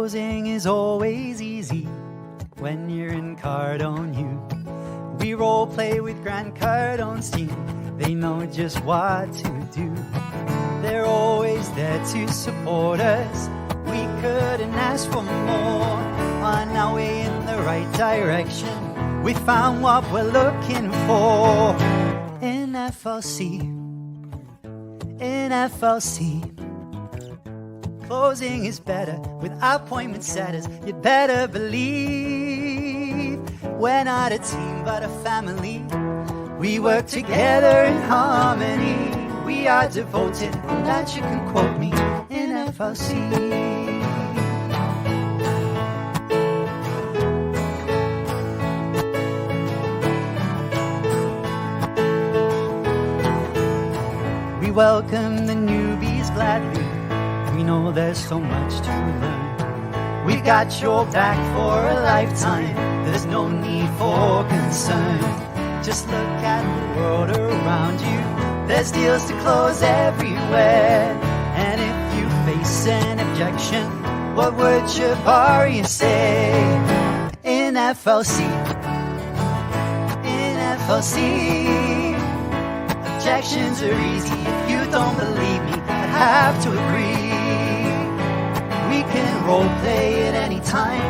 Closing is always easy when you're in Cardone U. We role play with Grant Cardone's team. They know just what to do. They're always there to support us. We couldn't ask for more. On our way in the right direction, we found what we're looking for. In FLC, in FLC. Closing is better with appointment setters. You'd better believe we're not a team but a family. We work together in harmony. We are devoted, and that you can quote me in FLC. We welcome the newbies gladly. We know there's so much to learn. We've got your back for a lifetime. There's no need for concern. Just look at the world around you. There's deals to close everywhere. And if you face an objection, what would Jabari say? In FLC, in FLC, objections are easy. If you don't believe me, I have to agree. We can role play at any time.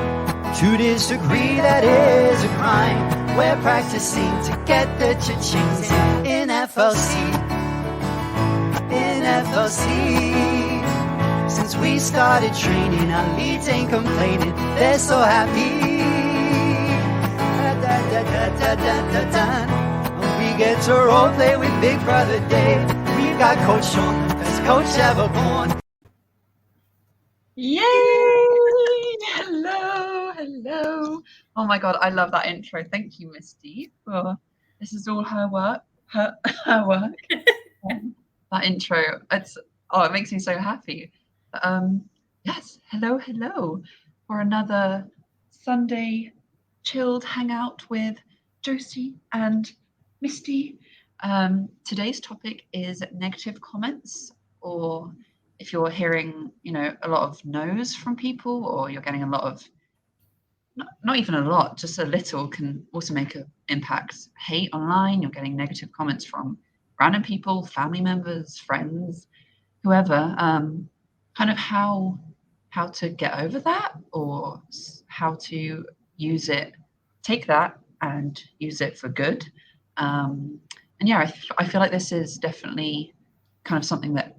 To disagree, that is a crime. We're practicing to get the cha-chings in FLC, in FLC. Since we started training, our leads ain't complaining. They're so happy. We get to role play with Big Brother Dave. We've got Coach Sean, the best coach ever born. Yay! Hello, hello. Oh my God, I love that intro. Thank you, Misty. This is all her work. Her work. That intro. It makes me so happy. Yes, hello for another Sunday chilled hangout with Josie and Misty. Today's topic is negative comments, or if you're hearing, a lot of no's from people, or you're getting a lot of, not even a lot, just a little can also make an impact. Hate online, you're getting negative comments from random people, family members, friends, whoever. Kind of how to get over that, or how to use it, take that and use it for good. And yeah, I feel like this is definitely kind of something that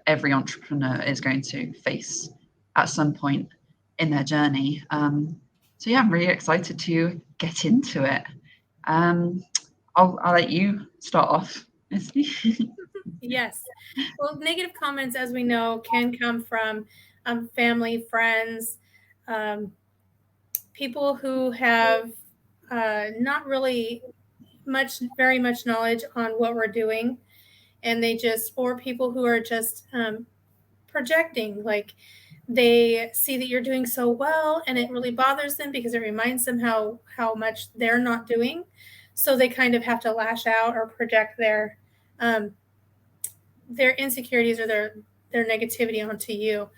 every entrepreneur is going to face at some point in their journey. So yeah, I'm really excited to get into it. I'll let you start off, Misty. Yes. Well, negative comments, as we know, can come from family, friends, people who have not really very much knowledge on what we're doing. And or people who are just projecting, like they see that you're doing so well and it really bothers them because it reminds them how much they're not doing. So they kind of have to lash out or project their insecurities or their negativity onto you.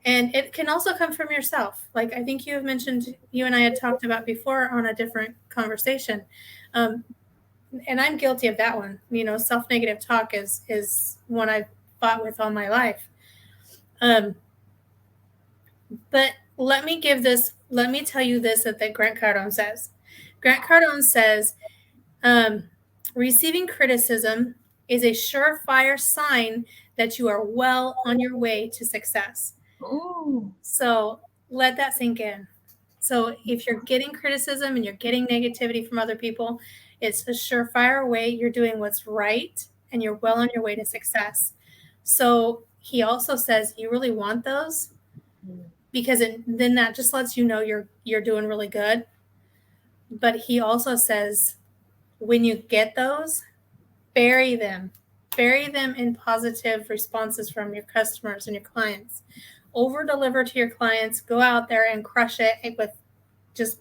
And it can also come from yourself. Like I think you and I had talked about before on a different conversation. And I'm guilty of that one. Self-negative talk is one I've fought with all my life. But let me tell you this that Grant Cardone says. Grant Cardone says, receiving criticism is a surefire sign that you are well on your way to success. Ooh. So let that sink in. So if you're getting criticism and you're getting negativity from other people, it's a surefire way you're doing what's right and you're well on your way to success. So he also says you really want those, because then that just lets you know you're doing really good. But he also says when you get those, bury them in positive responses from your customers and your clients. Over deliver to your clients. Go out there and crush it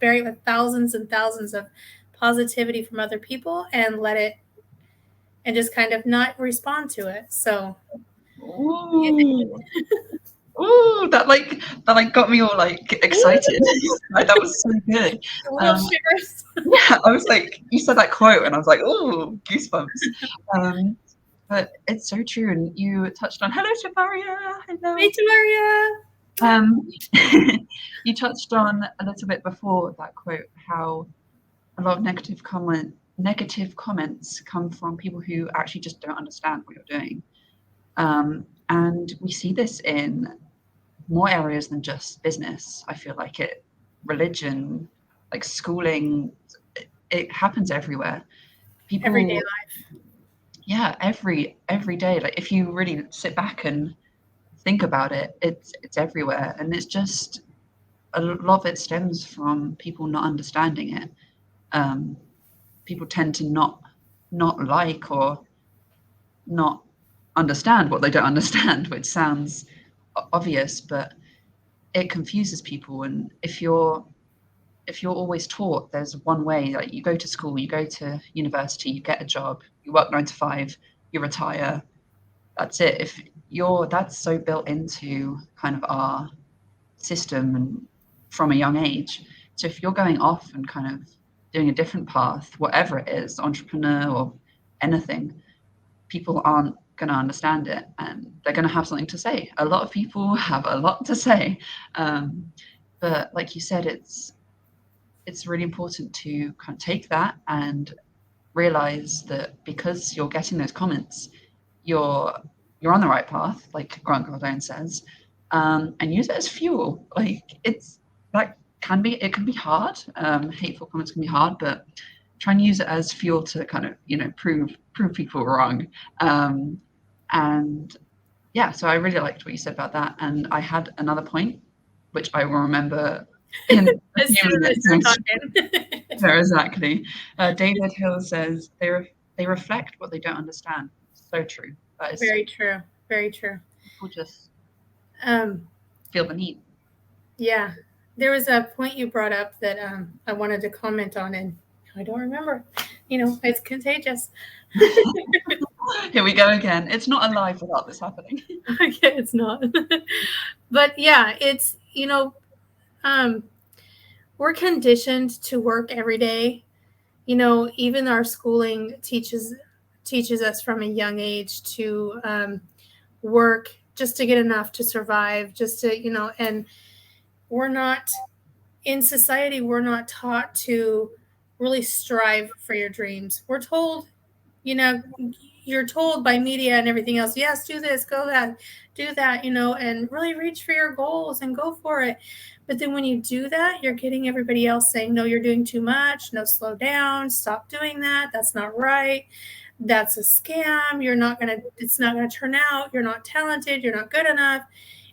bury it with thousands and thousands of positivity from other people, and let it, and just kind of not respond to it. So ooh, that got me all like excited. Like, that was so good. A little shivers. Yeah, I was like, you said that quote, and I was like, ooh, goosebumps. But it's so true, and you touched on hello, Shabaria. Hello. Hey, Maria. Um, you touched on a little bit before that quote how a lot of negative comments come from people who actually just don't understand what you're doing. And we see this in more areas than just business. I feel like religion, like schooling, it happens everywhere. People, Everyday life. yeah, every day. Like if you really sit back and think about it, it's everywhere, and it's just a lot of it stems from people not understanding it. People tend to not like or not understand what they don't understand, which sounds obvious, but it confuses people. And if you're always taught there's one way, like you go to school, you go to university, you get a job, you work 9 to 5, you retire, that's it. If you're that's so built into kind of our system and from a young age. So if you're going off and kind of doing a different path, whatever it is, entrepreneur or anything, people aren't going to understand it, and they're going to have something to say. A lot of people have a lot to say, but like you said, it's really important to kind of take that and realize that because you're getting those comments, you're on the right path, like Grant Cardone says, and use it as fuel. Like it can be hard. Hateful comments can be hard, but try and use it as fuel to kind of prove people wrong. And yeah, so I really liked what you said about that, and I had another point which I will remember in a As few soon as minutes. you're talking. No, exactly. David Hill says they reflect what they don't understand. So true. That is Very true. Very true. people just Um, feel the need. yeah. There was a point you brought up that I wanted to comment on, and I don't remember. It's contagious. Here we go again. It's not alive without this happening. Okay, it's not. But yeah, it's we're conditioned to work every day. Even our schooling teaches us from a young age to work just to get enough to survive, just to and we're not in society. We're not taught to really strive for your dreams. We're told, you're told by media and everything else, yes, do this, go that, do that, and really reach for your goals and go for it. But then when you do that, you're getting everybody else saying, no, you're doing too much. No, slow down. Stop doing that. That's not right. That's a scam. It's not going to turn out. You're not talented. You're not good enough.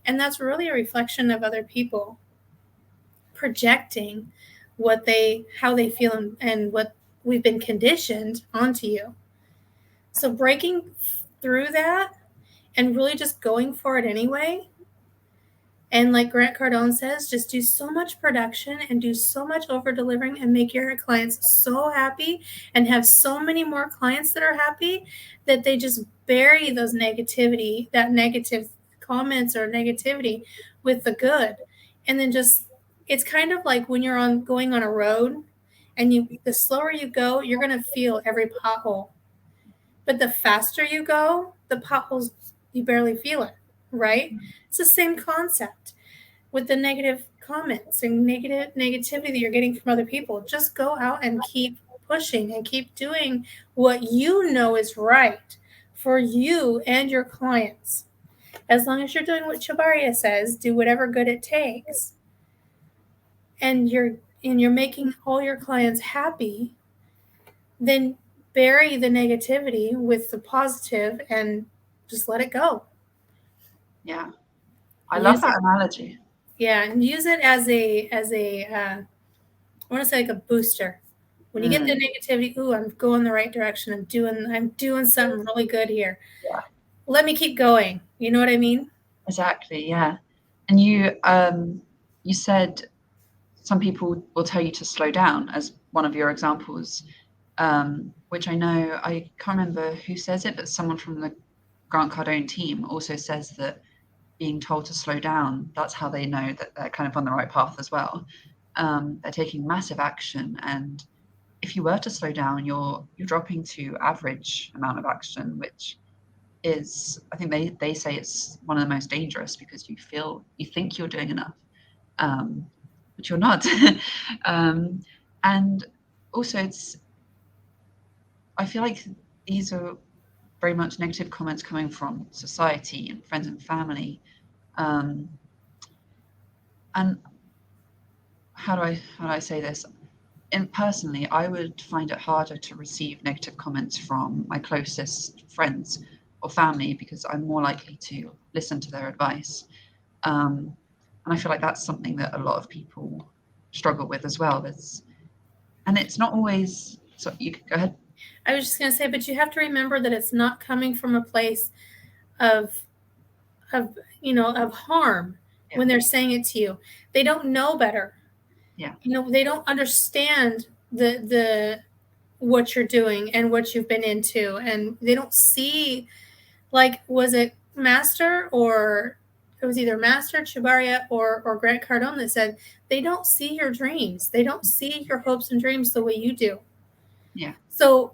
And that's really a reflection of other people projecting how they feel and what we've been conditioned onto you. So breaking through that and really just going for it anyway. And like Grant Cardone says, just do so much production and do so much over delivering and make your clients so happy and have so many more clients that are happy that they just bury that negative comments or negativity with the good. And then it's kind of like when you're going on a road, and the slower you go, you're going to feel every pothole. But the faster you go, the potholes, you barely feel it, right? It's the same concept with the negative comments and negativity that you're getting from other people. Just go out and keep pushing and keep doing what you know is right for you and your clients. As long as you're doing what Shabaria says, do whatever good it takes, and you're making all your clients happy, then bury the negativity with the positive and just let it go. Yeah, I love that analogy. Yeah, and use it as a I want to say like a booster. When you get the negativity, ooh, I'm going the right direction. I'm doing something really good here. Yeah. Let me keep going. You know what I mean? Exactly. Yeah. And you said some people will tell you to slow down as one of your examples, which I know, I can't remember who says it, but someone from the Grant Cardone team also says that being told to slow down, that's how they know that they're kind of on the right path as well. They're taking massive action, and if you were to slow down, you're dropping to average amount of action, which is, I think they say it's one of the most dangerous, because you think you're doing enough, but you're not. And also, I feel like these are very much negative comments coming from society and friends and family. And how do I say this? Personally, I would find it harder to receive negative comments from my closest friends or family, because I'm more likely to listen to their advice. And I feel like that's something that a lot of people struggle with as well. And it's not always. So you could go ahead. I was just going to say, but you have to remember that it's not coming from a place of harm. Yeah. When they're saying it to you, they don't know better. Yeah. They don't understand the what you're doing and what you've been into, and they don't see, like, was it Master, or it was either Master Chubaria or Grant Cardone that said they don't see your dreams, they don't see your hopes and dreams the way you do. Yeah. So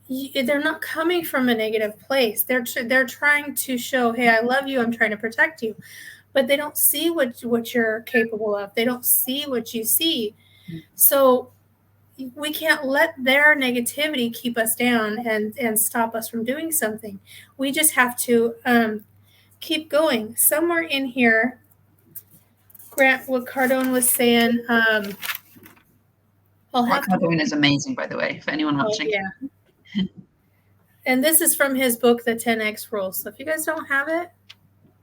they're not coming from a negative place. They're trying to show, hey, I love you, I'm trying to protect you. But they don't see what you're capable of. They don't see what you see. So we can't let their negativity keep us down and stop us from doing something. We just have to keep going. Somewhere in here, Grant, what Cardone was saying. Cardone is amazing, by the way, for anyone watching. Oh, yeah. And this is from his book, The 10X Rule. So if you guys don't have it,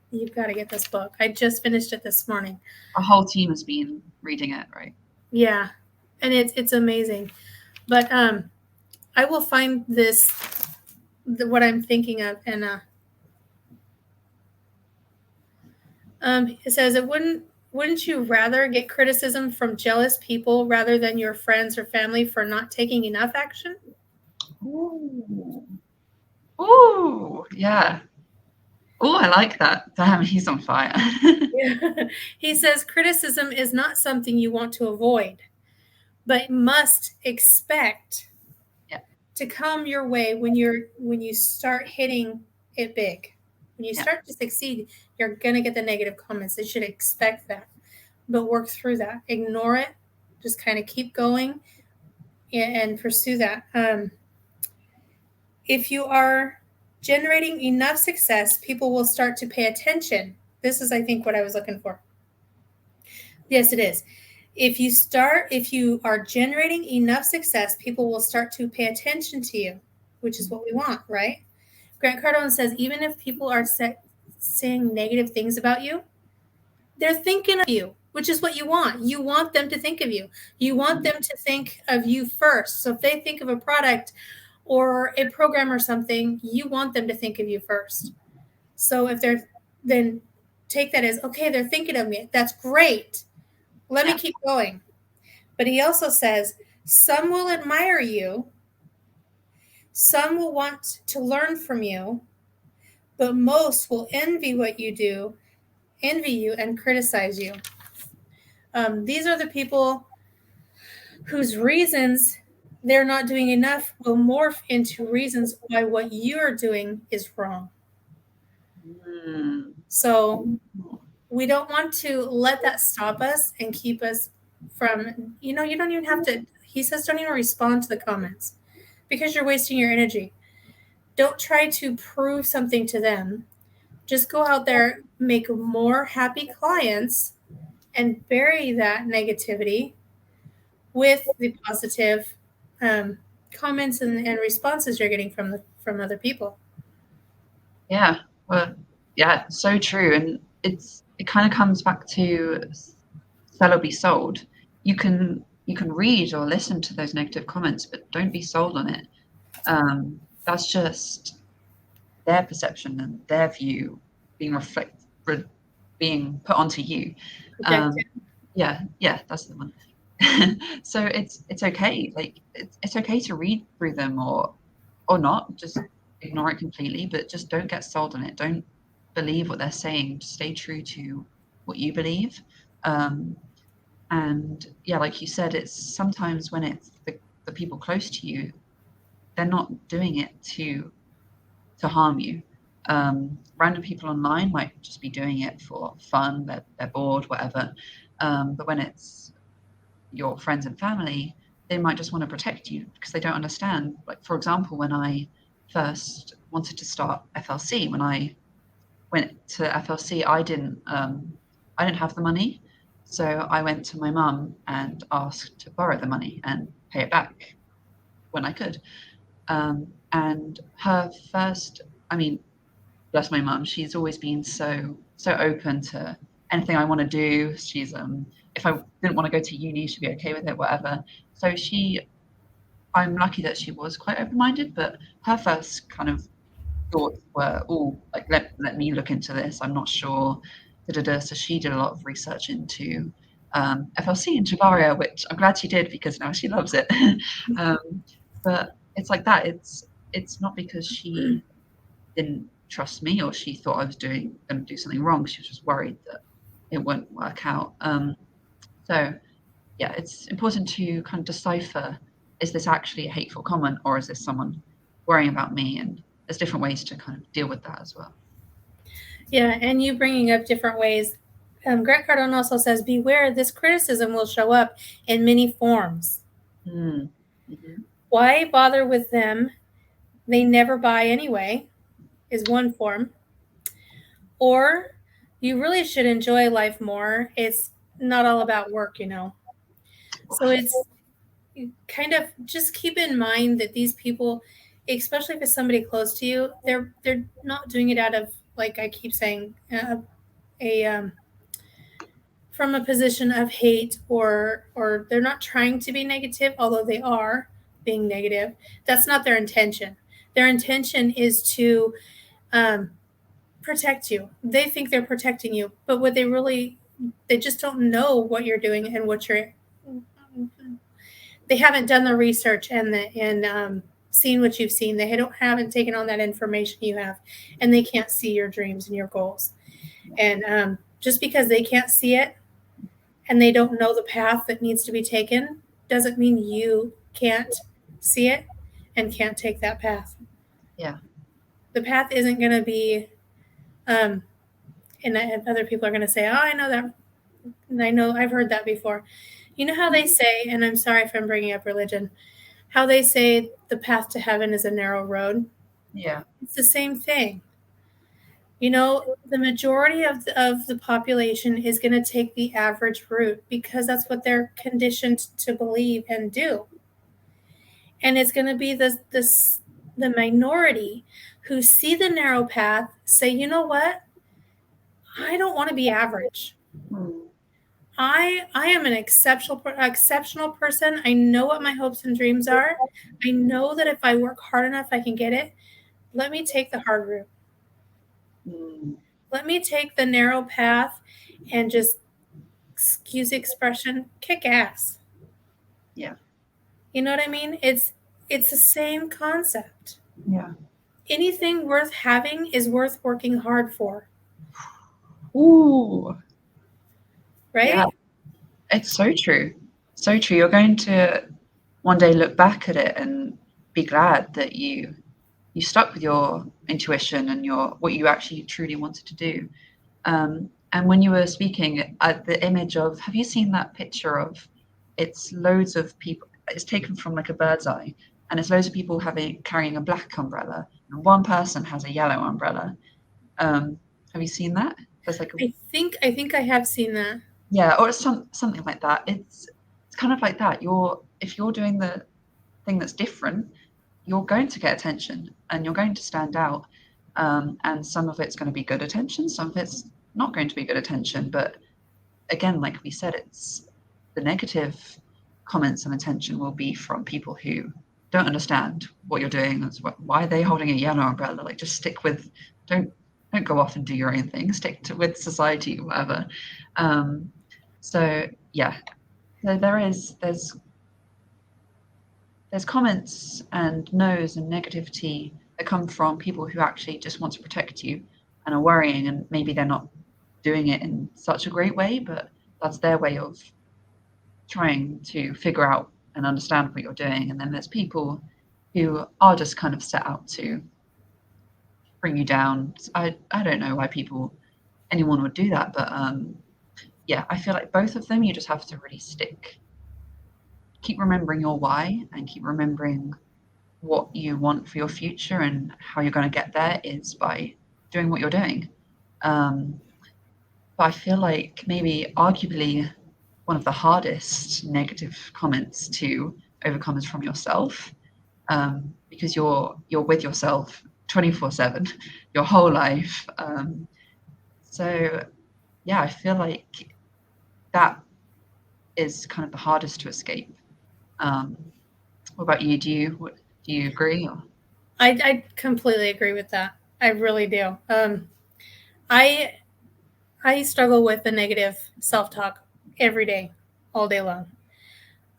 you've got to get this book. I just finished it this morning. Our whole team has been reading it, right? Yeah, and it's amazing. But I will find what I'm thinking of, and it says, wouldn't you rather get criticism from jealous people rather than your friends or family for not taking enough action? Ooh, yeah. Oh, I like that. Damn, he's on fire. Yeah. He says criticism is not something you want to avoid, but must expect to come your way when you start hitting it big. When you start to succeed, you're going to get the negative comments. You should expect that, but work through that. Ignore it. Just kind of keep going and pursue that. If you are generating enough success, people will start to pay attention. This is, I think, what I was looking for. Yes, it is. If you are generating enough success, people will start to pay attention to you, which is what we want, right? Grant Cardone says, even if people are saying negative things about you, they're thinking of you, which is what you want. You want them to think of you. You want them to think of you first. So if they think of a product or a program or something, you want them to think of you first. So if then take that as, okay, they're thinking of me. That's great. Let me keep going. But he also says, some will admire you. Some will want to learn from you, but most will envy you and criticize you. These are the people whose reasons they're not doing enough will morph into reasons why what you're doing is wrong. So we don't want to let that stop us and keep us from, you don't even have to, he says, don't even respond to the comments because you're wasting your energy. Don't try to prove something to them. Just go out there, make more happy clients, and bury that negativity with the positive comments and responses you're getting from other people. Yeah, well, yeah, so true. And it kind of comes back to sell or be sold. You can read or listen to those negative comments, but don't be sold on it. That's just their perception and their view being being put onto you. Yeah, that's the one. So it's okay. Like it's okay to read through them or not. Just ignore it completely, but just don't get sold on it. Don't believe what they're saying. Stay true to what you believe. And yeah, like you said, it's sometimes when it's the people close to you, they're not doing it to harm you. Random people online might just be doing it for fun, they're bored, whatever. But when it's your friends and family, they might just want to protect you because they don't understand. Like, for example, when I first wanted to start FLC, when I went to FLC, I didn't have the money. So I went to my mum and asked to borrow the money and pay it back when I could. And her first, I mean, bless my mum, she's always been so open to anything I want to do. She's if I didn't want to go to uni, she'd be okay with it, whatever. So I'm lucky that she was quite open-minded, but her first kind of thoughts were, oh, like let me look into this. I'm not sure. Da, da, da. So she did a lot of research into FLC in Javaria, which I'm glad she did because now she loves it. But it's like that. It's not because she didn't trust me or she thought I was going to do something wrong. She was just worried that it wouldn't work out. So yeah, it's important to kind of decipher, is this actually a hateful comment or is this someone worrying about me? And there's different ways to kind of deal with that as well. Yeah, and you bringing up different ways. Grant Cardone also says, beware, this criticism will show up in many forms. Mm-hmm. Why bother with them? They never buy anyway, is one form. Or you really should enjoy life more. It's not all about work, you know. So it's kind of just keep in mind that these people, especially if it's somebody close to you, they're not doing it out of, like I keep saying, a from a position of hate, or they're not trying to be negative, although they are being negative. That's not their intention. Their intention is to protect you. They think they're protecting you, but what they just don't know what you're doing and what they haven't done the research and seen what you've seen. They haven't taken on that information you have, and they can't see your dreams and your goals. And just because they can't see it and they don't know the path that needs to be taken doesn't mean you can't see it and can't take that path. Yeah. The path isn't going to be, and other people are going to say, oh, I know that. And I know I've heard that before. You know how they say, and I'm sorry if I'm bringing up religion, how they say the path to heaven is a narrow road? Yeah. It's the same thing. You know, the majority of the population is going to take the average route because that's what they're conditioned to believe and do. And it's going to be the minority who see the narrow path, say, you know what? I don't want to be average. I am an exceptional person. I know what my hopes and dreams are. I know that if I work hard enough, I can get it. Let me take the hard route. Let me take the narrow path and just, excuse the expression, kick ass. Yeah. You know what I mean? It's the same concept. Yeah. Anything worth having is worth working hard for. Ooh. Right? Yeah. It's so true. So true. You're going to one day look back at it and be glad that you stuck with your intuition and what you actually truly wanted to do. And when you were speaking, the image of, have you seen that picture of, it's loads of people, it's taken from like a bird's eye, and it's loads of people carrying a black umbrella, and one person has a yellow umbrella. Have you seen that? There's like I think I have seen that. Yeah, or it's something like that. It's kind of like that. If you're doing the thing that's different, you're going to get attention and you're going to stand out. And some of it's going to be good attention, some of it's not going to be good attention. But again, like we said, it's the negative comments and attention will be from people who don't understand what you're doing. That's why are they holding a yellow umbrella? Like, just stick with, don't go off and do your own thing. Stick with society, whatever. So yeah, so there's comments and no's and negativity that come from people who actually just want to protect you and are worrying, and maybe they're not doing it in such a great way, but that's their way of trying to figure out and understand what you're doing. And then there's people who are just kind of set out to bring you down. I don't know why anyone would do that, but yeah, I feel like both of them, you just have to really keep remembering your why, and keep remembering what you want for your future, and how you're going to get there is by doing what you're doing. But I feel like maybe arguably one of the hardest negative comments to overcome is from yourself, because you're with yourself 24/7 your whole life. So yeah, I feel like that is kind of the hardest to escape. What about you? Do you agree? Or? I completely agree with that. I really do. I I struggle with the negative self-talk every day, all day long.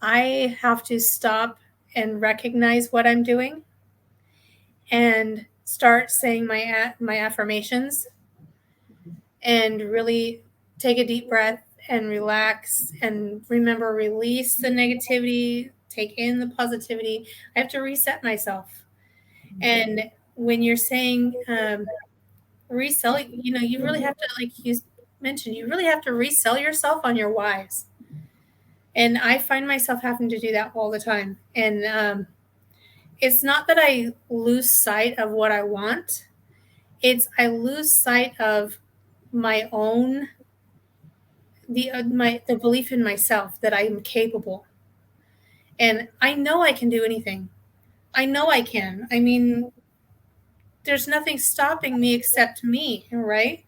I have to stop and recognize what I'm doing and start saying my affirmations, and really take a deep breath and relax and remember, release the negativity, take in the positivity. I have to reset myself. And when you're saying resell, you really have to, like you mentioned, you really have to resell yourself on your whys. And I find myself having to do that all the time. And it's not that I lose sight of what I want, it's I lose sight of my own the belief in myself that I am capable. And I know I can do anything. I know I can. I mean, there's nothing stopping me except me, right?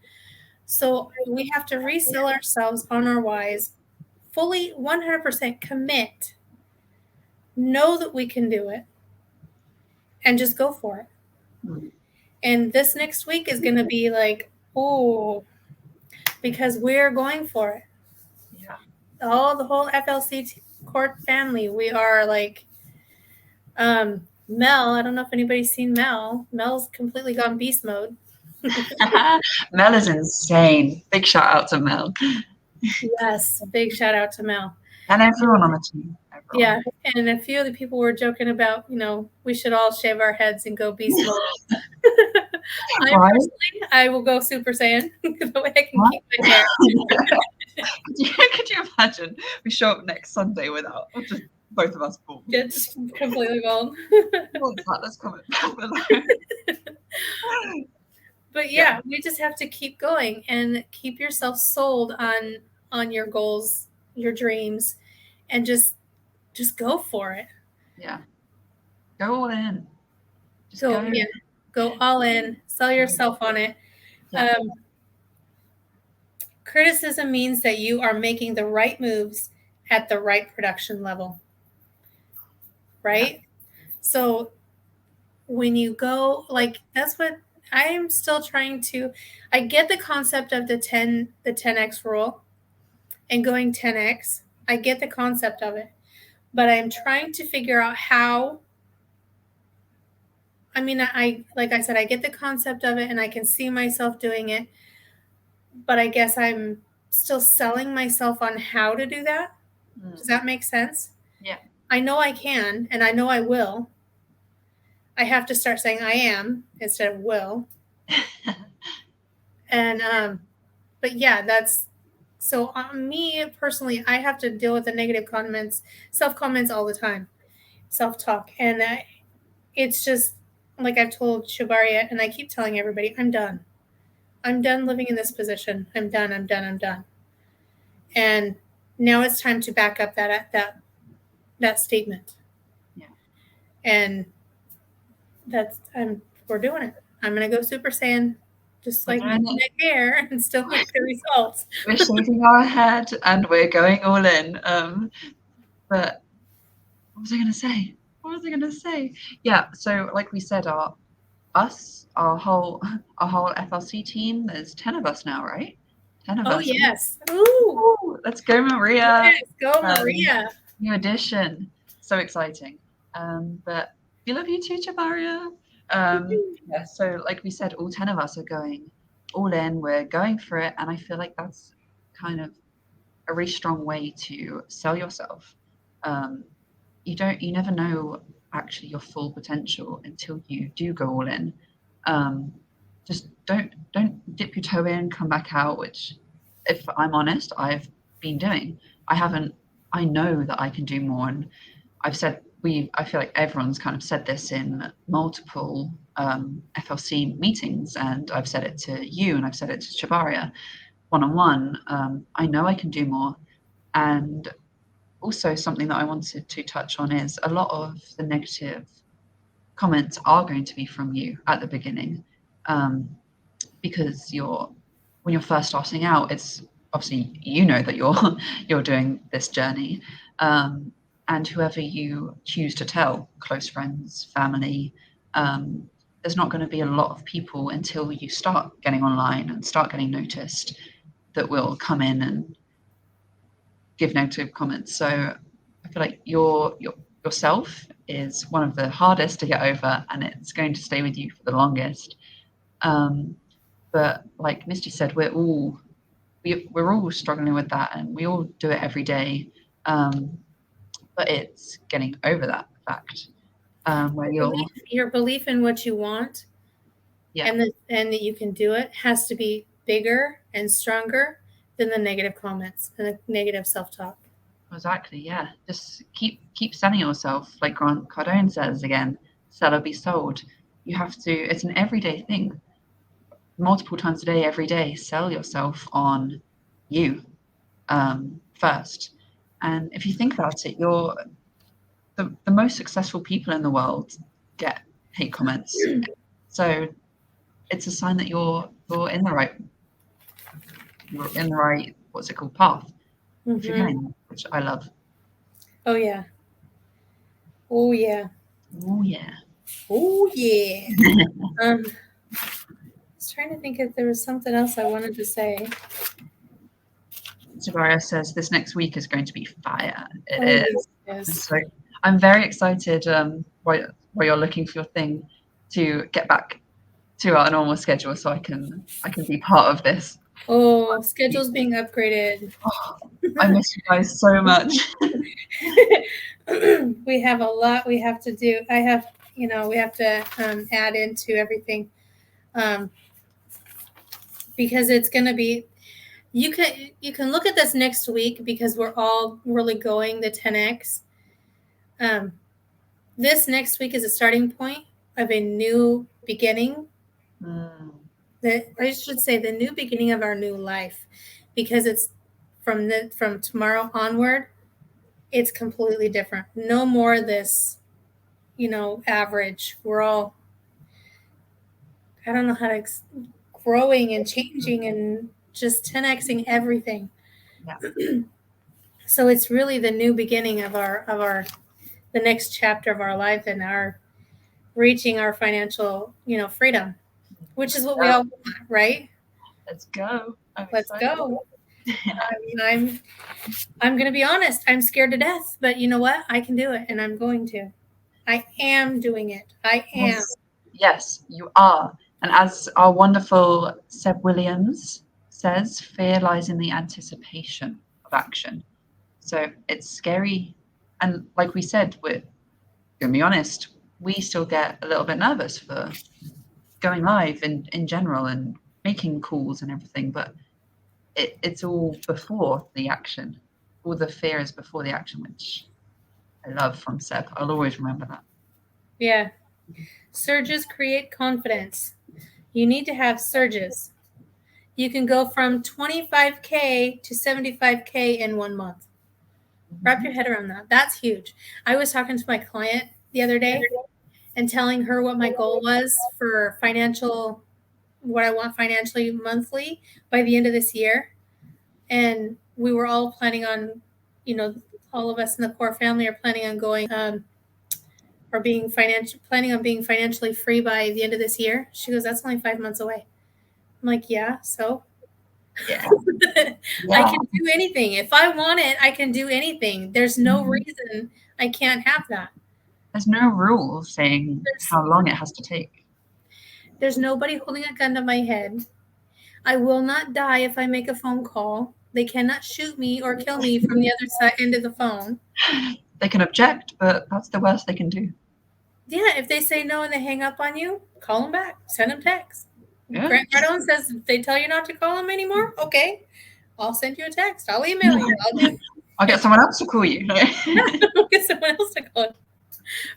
So we have to resell ourselves on our whys, fully 100% commit, know that we can do it, and just go for it. Mm. And this next week is going to be like, oh, because we're going for it. Yeah. The whole FLC court family, we are like, Mel, I don't know if anybody's seen Mel. Mel's completely gone beast mode. Mel is insane. Big shout out to Mel. Yes, big shout out to Mel. And everyone on the team. Everyone. Yeah, and a few of the people were joking about, we should all shave our heads and go beast mode. I will go Super Saiyan the way I can keep my hair. Could you imagine we show up next Sunday without just both of us bald? Yeah, just completely bald. Let's comment below. But yeah, we just have to keep going and keep yourself sold on your goals, your dreams, and just go for it. Yeah. Go all in. Just go all in. Sell yourself on it. Yeah. Criticism means that you are making the right moves at the right production level. Right? Yeah. So when you go, like, that's what I'm still trying to, I get the concept of the 10x rule and going 10x. I get the concept of it, but I'm trying to figure out how. I mean, like I said, I get the concept of it and I can see myself doing it, but I guess I'm still selling myself on how to do that. Does that make sense? Yeah. I know I can, and I know I will. I have to start saying I am instead of will. And, but yeah, that's, so me personally, I have to deal with the negative comments, self-comments all the time, self-talk. And it's just, like I've told Shabaria, and I keep telling everybody, I'm done. I'm done living in this position. I'm done. And now it's time to back up that statement. Yeah. And we're doing it. I'm going to go Super Saiyan, just like my hair, and still get the results. We're shaving our head and we're going all in. But what was I going to say? Yeah. So like we said, our whole FLC team, there's 10 of us now, right? 10 of us. Oh, yes. Ooh. Let's go, Maria. Yes, go, Maria. New addition. So exciting. But we love you too, Chabaria. Yeah, so like we said, all 10 of us are going all in, we're going for it. And I feel like that's kind of a really strong way to sell yourself. You never know actually your full potential until you do go all in. Just don't dip your toe in, come back out, which, if I'm honest, I've been doing. I know that I can do more, and I've said I feel like everyone's kind of said this in multiple FLC meetings, and I've said it to you, and I've said it to Shabaria one-on-one. I know I can do more, and also something that I wanted to touch on is a lot of the negative comments are going to be from you at the beginning, because when you're first starting out, it's obviously that you're doing this journey, and whoever you choose to tell, close friends, family, there's not going to be a lot of people until you start getting online and start getting noticed that will come in and give negative comments. So I feel like yourself is one of the hardest to get over, and it's going to stay with you for the longest. But like Misty said, we're all struggling with that, and we all do it every day. But it's getting over that fact, where your belief in what you want, yeah, and that you can do it, has to be bigger and stronger than the negative comments and the negative self-talk. exactly, yeah. Just keep selling yourself, like Grant Cardone says again, sell or be sold. You have to. It's an everyday thing. Multiple times a day, every day, sell yourself on you first. And if you think about it, you're the most successful people in the world get hate comments. So it's a sign that you're in the right what's it called, path. If you're getting that, which I love. Oh yeah. Oh yeah. Oh yeah. Oh yeah. I was trying to think if there was something else I wanted to say. Shabaria says this next week is going to be fire. It is. Yes. So I'm very excited while you're looking for your thing to get back to our normal schedule, so I can be part of this. Oh, schedule's being upgraded. Oh, I miss you guys so much. We have a lot we have to do. We have to add into everything, because it's going to be. You can look at this next week, because we're all really going the 10x. This next week is a starting point of a new beginning. I should say the new beginning of our new life, because it's from tomorrow onward, it's completely different. No more this, average. We're all, I don't know how to growing and changing and just 10xing everything. Yeah. So it's really the new beginning of the next chapter of our life, and our reaching our financial, freedom, which is what we all want, right? Let's go. Let's go. I'm going to be honest. I'm scared to death, but you know what? I can do it, and I'm going to. I am doing it. I am. Yes, you are. And as our wonderful Seb Williams says, fear lies in the anticipation of action. So it's scary. And like we said, we're going to be honest, we still get a little bit nervous for going live in general and making calls and everything. But it's all before the action. All the fear is before the action, which I love from Seb. I'll always remember that. Yeah. Surges create confidence. You need to have surges. You can go from 25K to 75K in 1 month. Wrap your head around that. That's huge. I was talking to my client the other day and telling her what my goal was for what I want financially monthly by the end of this year. And we were all planning on, all of us in the core family are planning on going, planning on being financially free by the end of this year. She goes, that's only 5 months away. I'm like, yeah, so Yeah. I can do anything. If I want it, I can do anything. There's no reason I can't have that. There's no rule saying how long it has to take. There's nobody holding a gun to my head. I will not die if I make a phone call. They cannot shoot me or kill me from the other side end of the phone. They can object, but that's the worst they can do. Yeah, if they say no and they hang up on you, call them back. Send them text. Yeah. Grant Cardone says if they tell you not to call them anymore, okay, I'll send you a text. I'll email you. I'll get someone else to call you. I'll get someone else to call you.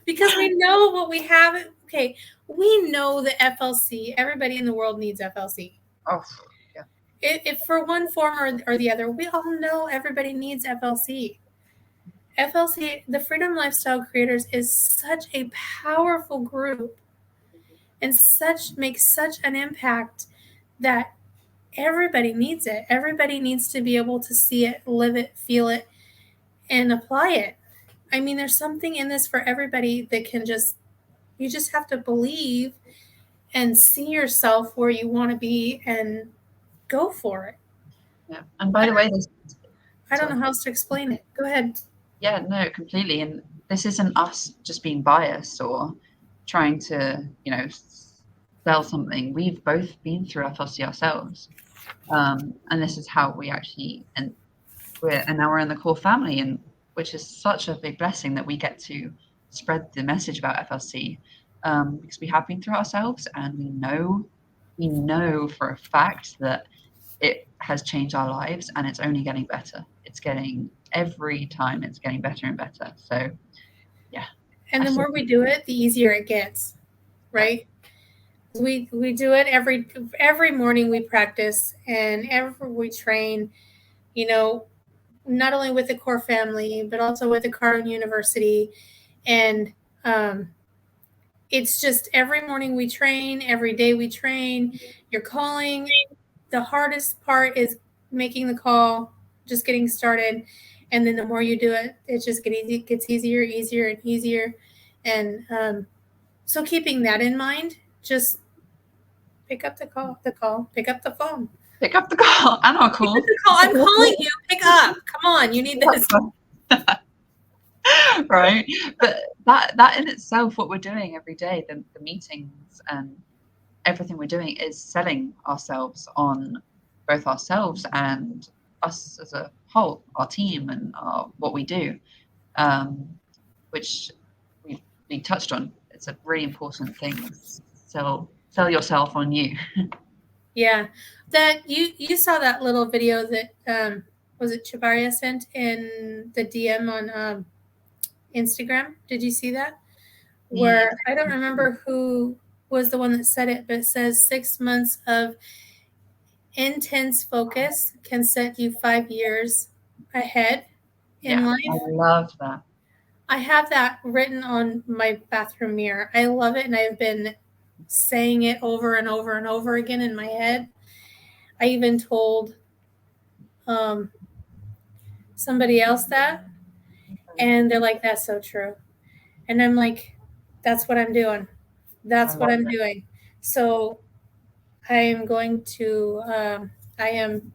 Because we know what we have. Okay, we know the FLC. Everybody in the world needs FLC. Oh, yeah. If for one form or the other, we all know everybody needs FLC. FLC, the Freedom Lifestyle Creators, is such a powerful group and makes such an impact that everybody needs it. Everybody needs to be able to see it, live it, feel it, and apply it. I mean, there's something in this for everybody that you just have to believe and see yourself where you want to be and go for it. Yeah. And by the way, I don't know how else to explain it. Go ahead. Yeah, no, completely. And this isn't us just being biased or trying to, sell something. We've both been through FLC ourselves. And this is how we actually, and now we're in the core family, and which is such a big blessing that we get to spread the message about FLC, because we have been through ourselves, and we know for a fact that it has changed our lives, and it's only getting better. Every time it's getting better and better. So yeah. And the more we do it, the easier it gets, right? We do it every morning. We practice and we train, not only with the core family, but also with the Cardone University. And it's just every morning we train, every day we train. You're calling. The hardest part is making the call, just getting started. And then the more you do it, it just gets easier and easier. And so keeping that in mind, just pick up the call, pick up the phone. Pick up the call. And I'll call. I'm calling you. Pick up. Come on. You need this. Right. But that in itself, what we're doing every day, the meetings and everything we're doing is selling ourselves on both ourselves and us as a whole, our team and what we do, which we touched on. It's a really important thing. Sell yourself on you. Yeah, that you saw that little video that was it Chabaria sent in the DM on Instagram? Did you see that? Where I don't remember who was the one that said it, but it says 6 months of intense focus can set you 5 years ahead in life. I love that. I have that written on my bathroom mirror. I love it, and I've been saying it over and over and over again in my head. I even told somebody else that, and they're like, that's so true. And I'm like, that's what I'm doing. That's what I'm doing. So I am going to, I am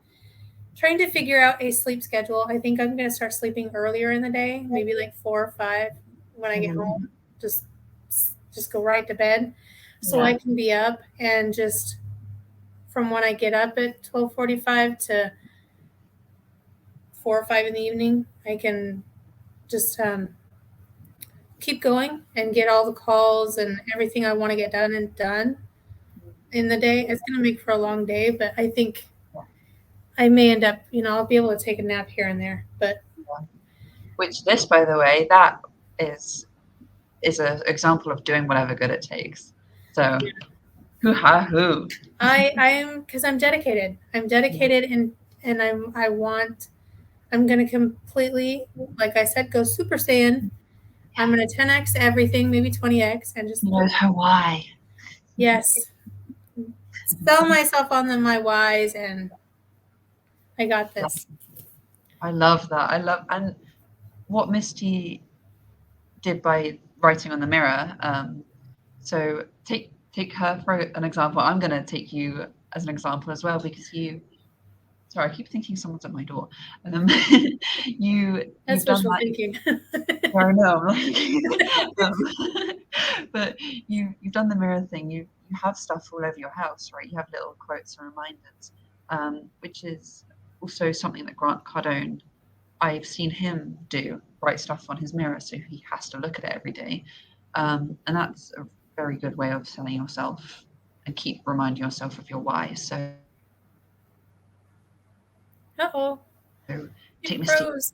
trying to figure out a sleep schedule. I think I'm going to start sleeping earlier in the day, maybe like 4 or 5 when I get home. Just go right to bed so I can be up, and just from when I get up at 12:45 to 4 or 5 in the evening, I can just keep going and get all the calls and everything I want to get done in the day. It's going to make for a long day, but I think I may end up, I'll be able to take a nap here and there. But which this, by the way, that is an example of doing whatever good it takes. So hoo-ha-hoo. I am, because I'm dedicated. I'm dedicated, and I'm going to completely, like I said, go Super Saiyan. I'm going to 10x everything, maybe 20x, and just knows her why. Yes. Sell myself on my whys, and I got this. I love that. And what Misty did by writing on the mirror. So take her for an example. I'm going to take you as an example as well, because sorry, I keep thinking someone's at my door. That's wishful thinking. I know. But you've done the mirror thing. You have stuff all over your house, right? You have little quotes and reminders. which is also something that Grant Cardone, I've seen him do, write stuff on his mirror, so he has to look at it every day. And that's a very good way of selling yourself and keep reminding yourself of your why. So Uh-oh. take You Misty. froze.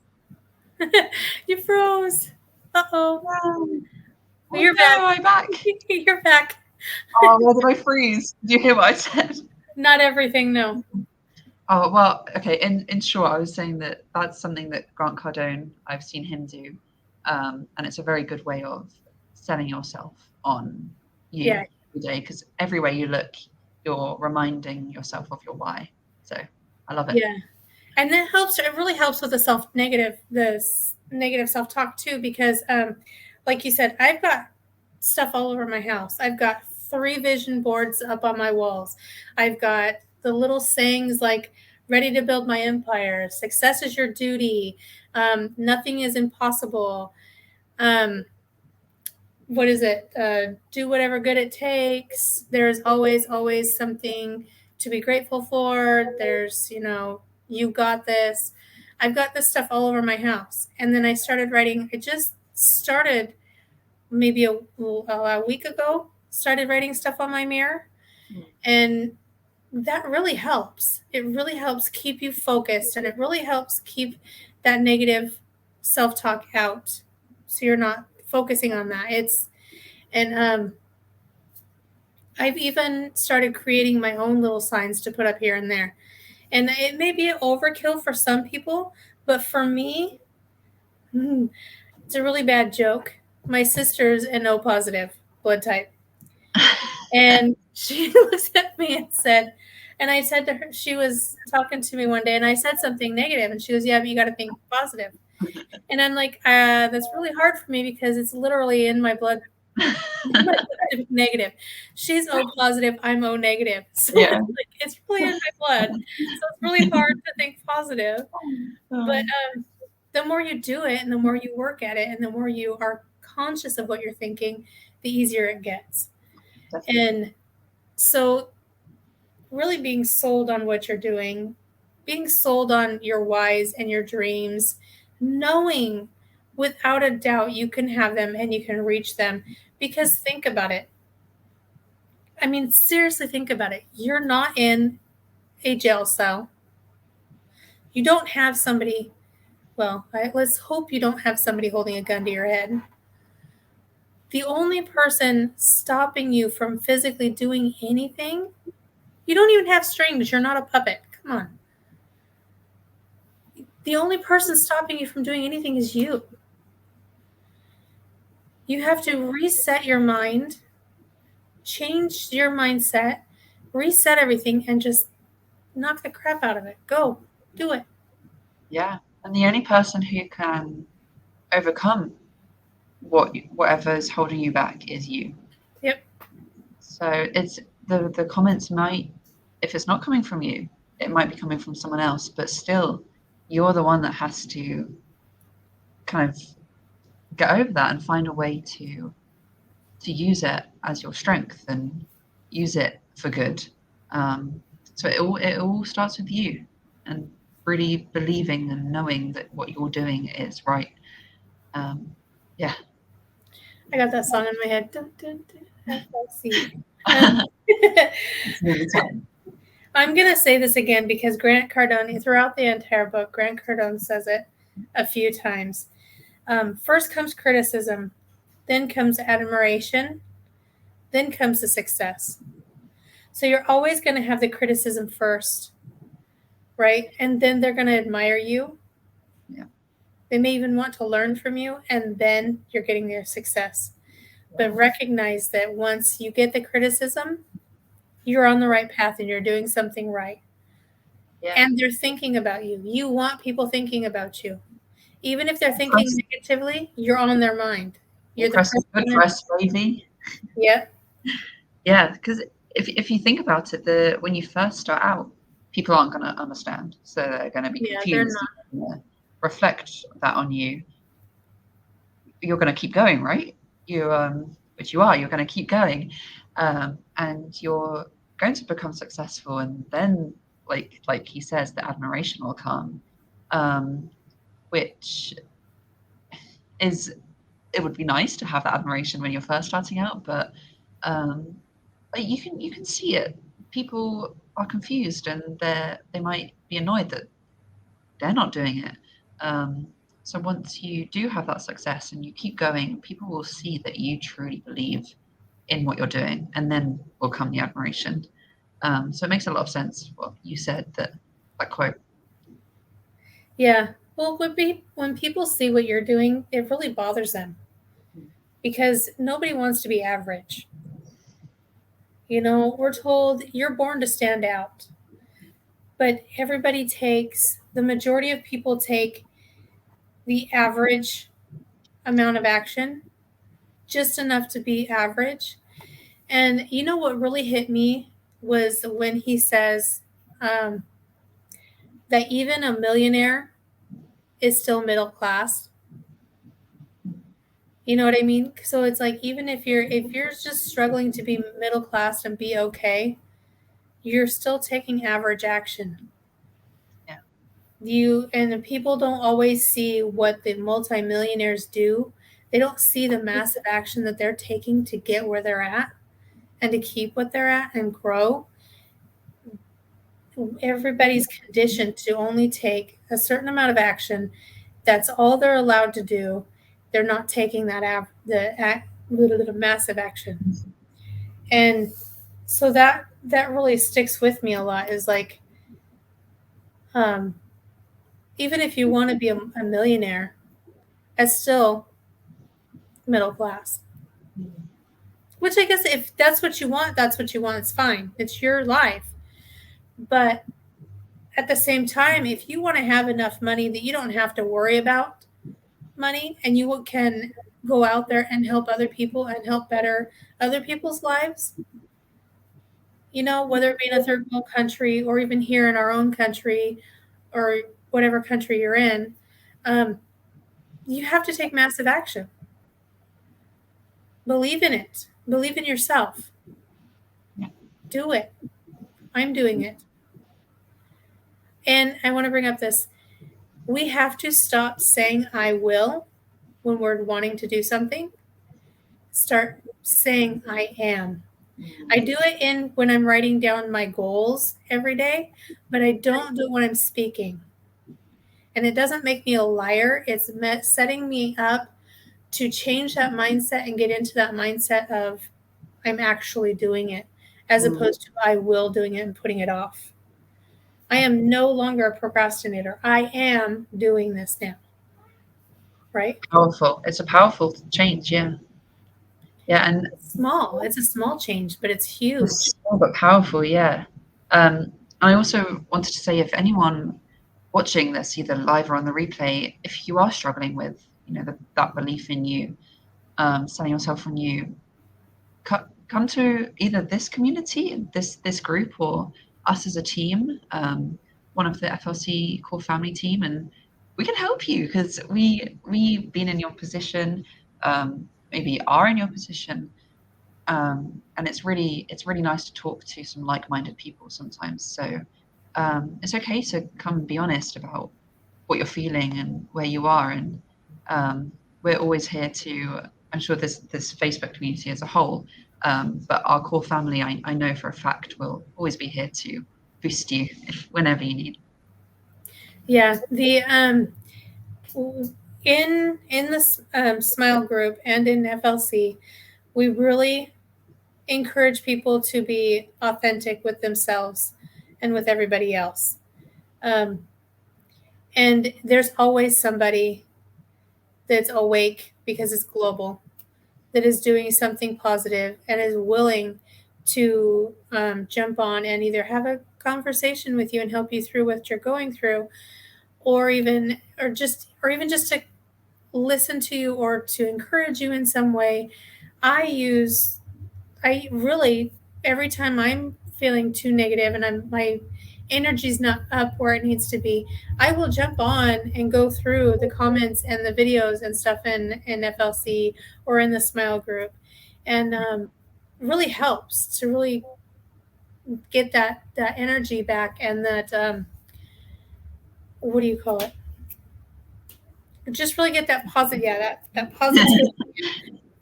You froze. Uh-oh. Oh, You're no, back. I'm back. You're back. Oh, where did I freeze? Did you hear what I said? Not everything, no. Oh, well, okay. In short, I was saying that that's something that Grant Cardone, I've seen him do. And it's a very good way of selling yourself on you Yeah. every day, because everywhere you look, you're reminding yourself of your why. So I love it. Yeah. And that helps. It really helps with the negative self-talk too, because like you said, I've got stuff all over my house. I've got 3 vision boards up on my walls. I've got the little sayings like ready to build my empire, success is your duty, nothing is impossible. What is it? Do whatever good it takes. There's always something to be grateful for. There's, you got this. I've got this stuff all over my house. And then I started writing. I just started maybe a week ago, started writing stuff on my mirror. And that really helps. It really helps keep you focused, and it really helps keep that negative self-talk out. So you're not focusing on that. And I've even started creating my own little signs to put up here and there. And it may be an overkill for some people, but for me, it's a really bad joke. My sister's an O positive blood type. And she looks at me and said, and I said to her, she was talking to me one day and I said something negative and she goes, yeah, but you got to think positive. And I'm like, that's really hard for me because it's literally in my blood. Negative. She's O positive. I'm O negative. So Yeah. it's really in my blood. So it's really hard to think positive. But the more you do it and the more you work at it and the more you are conscious of what you're thinking, the easier it gets. Definitely. And so really being sold on what you're doing, being sold on your whys and your dreams, knowing without a doubt you can have them and you can reach them. Because think about it. I mean, seriously, think about it. You're not in a jail cell. You don't have somebody, well, let's hope you don't have somebody holding a gun to your head. The only person stopping you from physically doing anything, you don't even have strings. You're not a puppet. Come on. The only person stopping you from doing anything is you. You have to reset your mind, change your mindset, reset everything, and just knock the crap out of it. Go. Do it. Yeah. And the only person who can overcome whatever's holding you back is you. Yep. So it's the comments might, if it's not coming from you, it might be coming from someone else, but still you're the one that has to kind of get over that and find a way to use it as your strength and use it for good. So it all starts with you and really believing and knowing that what you're doing is right. Yeah. I got that song in my head. Dun, dun, dun, FLC. I'm going to say this again because Grant Cardone, throughout the entire book, Grant Cardone says it a few times. First comes criticism, then comes admiration, then comes the success. So you're always going to have the criticism first, right? And then they're going to admire you. Yeah. They may even want to learn from you, and then you're getting their success. But recognize that once you get the criticism, you're on the right path and you're doing something right. Yeah. And they're thinking about you. You want people thinking about you. Even if they're thinking negatively, you're on their mind. You're press is good, press wavy. Yeah. Yeah, because if you think about it, when you first start out, people aren't going to understand, so they're going to be confused. They're not. Reflect that on you. You're going to keep going, right? Which you are. You're going to keep going, and you're going to become successful, and then like he says, the admiration will come, which is, it would be nice to have that admiration when you're first starting out, but you can see it. People are confused and they might be annoyed that they're not doing it. So once you do have that success and you keep going, people will see that you truly believe in what you're doing, and then will come the admiration. So it makes a lot of sense what you said, that quote. Yeah. Well, when people see what you're doing, it really bothers them because nobody wants to be average. You know, we're told you're born to stand out, but the majority of people take the average amount of action, just enough to be average. And you know what really hit me was when he says um, that even a millionaire is still middle class. You know what I mean? So it's like even if you're just struggling to be middle class and be okay, you're still taking average action. Yeah. And people don't always see what the multimillionaires do. They don't see the massive action that they're taking to get where they're at and to keep what they're at and grow. Everybody's conditioned to only take a certain amount of action. That's all they're allowed to do. They're not taking the massive action. And so that really sticks with me a lot, is like, even if you want to be a millionaire, it's still middle class. Which I guess if that's what you want, that's what you want. It's fine. It's your life. But at the same time, if you want to have enough money that you don't have to worry about money and you can go out there and help other people and help better other people's lives, you know, whether it be in a third world country or even here in our own country or whatever country you're in, you have to take massive action. Believe in it. Believe in yourself. Yeah. Do it. I'm doing it. And I want to bring up this. We have to stop saying I will when we're wanting to do something. Start saying I am. I do it when I'm writing down my goals every day, but I don't do it when I'm speaking. And it doesn't make me a liar. It's setting me up to change that mindset and get into that mindset of I'm actually doing it, as opposed to I will doing it and putting it off. I am no longer a procrastinator. I am doing this now. Right? Powerful. It's a powerful change. Yeah. Yeah. And it's small. It's a small change, but it's huge. It's small but powerful. Yeah. I also wanted to say, if anyone watching this, either live or on the replay, if you are struggling with, that belief in you, selling yourself on you, come to either this community, this group, or us as a team, one of the FLC core family team, and we can help you, because we've been in your position, maybe are in your position, and it's really nice to talk to some like-minded people sometimes. So it's okay to come and be honest about what you're feeling and where you are, and we're always here to, I'm sure this Facebook community as a whole, but our core family, I know for a fact, will always be here to boost you whenever you need. Yeah, the in this Smile group and in FLC, we really encourage people to be authentic with themselves and with everybody else. And there's always somebody that's awake, because it's global, that is doing something positive and is willing to jump on and either have a conversation with you and help you through what you're going through, or even just to listen to you or to encourage you in some way. I really, every time I'm feeling too negative and my energy's not up where it needs to be, I will jump on and go through the comments and the videos and stuff in FLC or in the Smile group, and really helps to really get that energy back, and that what do you call it? Just really get that positive, that positivity,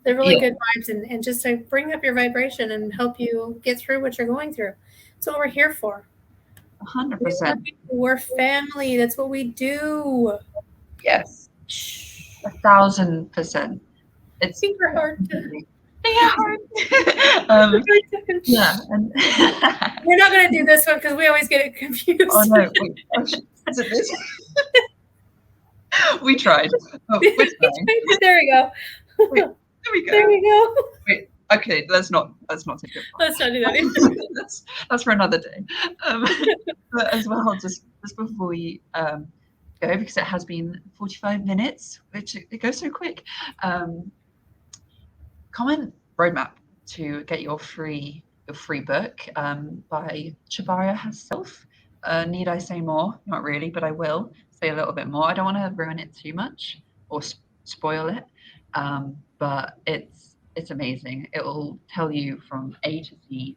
the really Yeah. good vibes, and just to bring up your vibration and help you get through what you're going through. That's what we're here for. 100%. We're family. That's what we do. Yes. 1,000%. It's Finger heart. Yeah. And We're not going to do this one because we always get it confused. oh no, wait. Is it this? We tried. Oh, we're trying. There we go. Wait, there we go. There we go. Wait, okay, let's not take it. Let's not do that. That's for another day. But as well, just before we go, because it has been 45 minutes, which it goes so quick. Comment roadmap to get your free book by Chabaria herself. Need I say more? Not really, but I will say a little bit more. I don't want to ruin it too much or spoil it, but it's amazing. It will tell you from A to Z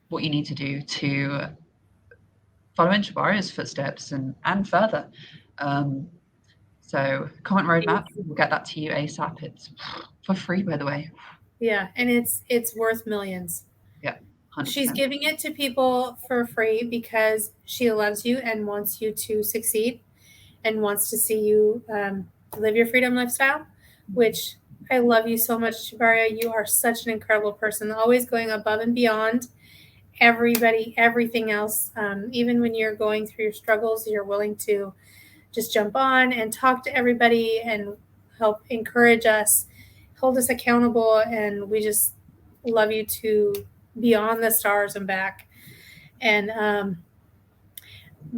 what you need to do to follow in Shabaria's footsteps and further. So comment roadmap, we'll get that to you ASAP. It's for free, by the way. Yeah, and it's worth millions. Yeah, 100%. She's giving it to people for free because she loves you and wants you to succeed and wants to see you live your freedom lifestyle, which I love you so much, Shabaria. You are such an incredible person, always going above and beyond everybody, everything else. Even when you're going through your struggles, you're willing to just jump on and talk to everybody and help encourage us, hold us accountable, and we just love you to beyond the stars and back. And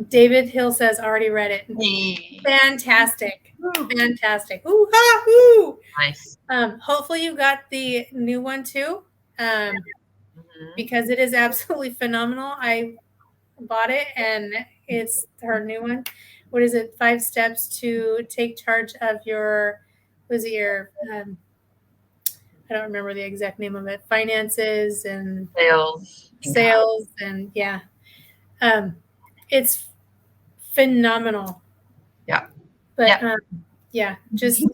David Hill says, already read it. Hey. Fantastic. Fantastic. Ooh, ha, ooh. Nice. Hopefully you got the new one too, because it is absolutely phenomenal. I bought it and it's her new one. What is it? 5 steps to take charge of your, was it your, I don't remember the exact name of it, finances and sales and yeah. It's phenomenal. Yeah. But yeah, just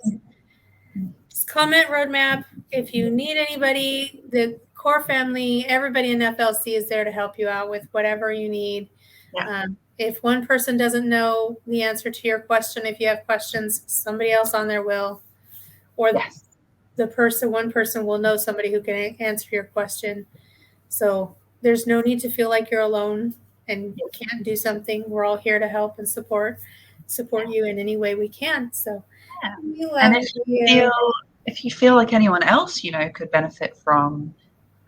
comment roadmap. If you need anybody, the core family, everybody in FLC is there to help you out with whatever you need. Yeah. If one person doesn't know the answer to your question, if you have questions, somebody else on there will, or yes. One person will know somebody who can answer your question. So there's no need to feel like you're alone and you can't do something. We're all here to help and support you in any way we can. So and if you feel like anyone else, could benefit from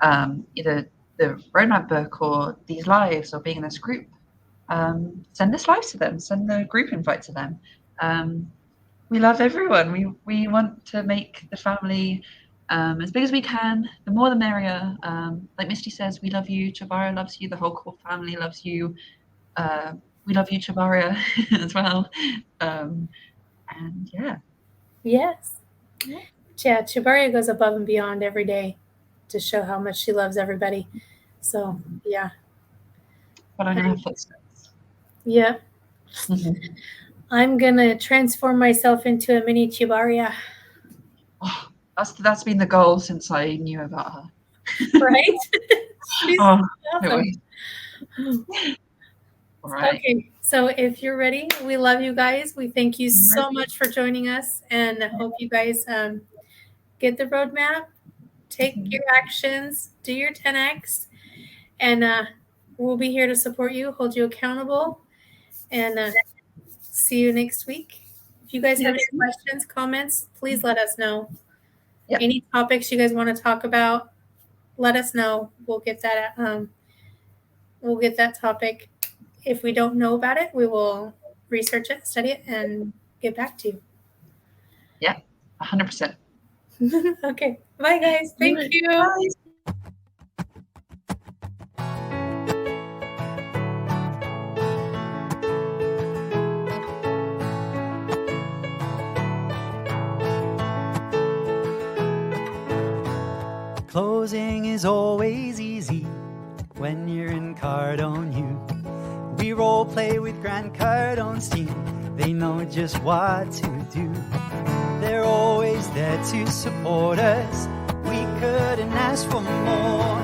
either the roadmap book or these lives or being in this group, send this live to them, send the group invite to them. We love everyone. We want to make the family as big as we can. The more the merrier. Like Misty says, we love you. Chabaria loves you. The whole core family loves you. We love you, Chabaria, as well. And yeah. Yes. Yeah, Chabaria goes above and beyond every day to show how much she loves everybody. So, yeah. Following her footsteps. Yeah. Mm-hmm. I'm going to transform myself into a mini Chabaria. Oh, that's been the goal since I knew about her. Right? She's awesome. All right. Okay, so if you're ready, we love you guys. We thank you so much for joining us, and I hope you guys get the roadmap, take your actions, do your 10X, and we'll be here to support you, hold you accountable, and see you next week. If you guys have any questions, comments, please let us know. Yep. Any topics you guys want to talk about, let us know. We'll get that. We'll get that topic. If we don't know about it, we will research it, study it, and get back to you. Yeah, 100%. Okay. Bye, guys. Thank you. Bye. Closing is always easy when you're in Cardone U. We role play with Grant Cardone's team. They know just what to do. They're always there to support us. We couldn't ask for more.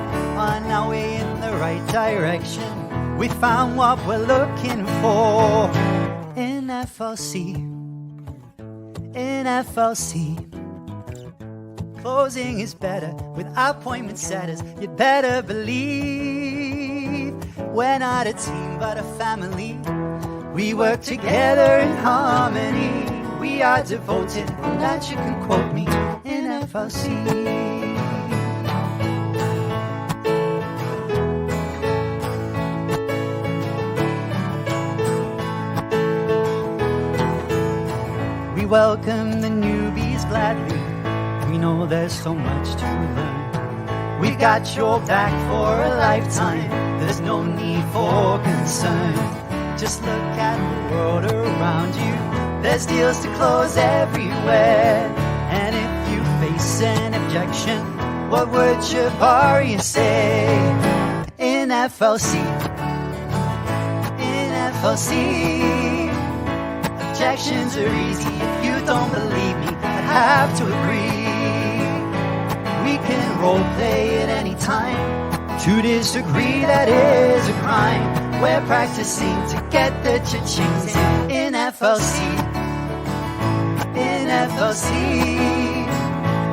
On our way in the right direction, we found what we're looking for. In FLC, in FLC. Closing is better with appointment setters. You'd better believe we're not a team but a family. We work together in harmony. We are devoted, on that you can quote me, in FLC. We welcome the newbies gladly. We know there's so much to learn. We've got your back for a lifetime. There's no need for concern. Just look at the world around you. There's deals to close everywhere. And if you face an objection, what would Jabari say? In FLC, in FLC, objections are easy. If you don't believe me, I have to agree. We can role play at any time. To disagree, that is a crime. We're practicing to get the cha-chings in FLC. In FLC.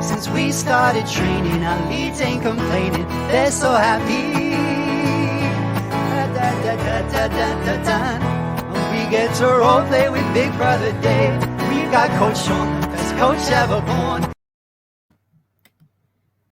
Since we started training, our leads ain't complaining. They're so happy. We get to role play with Big Brother Dave. We've got Coach Sean, the best coach ever born.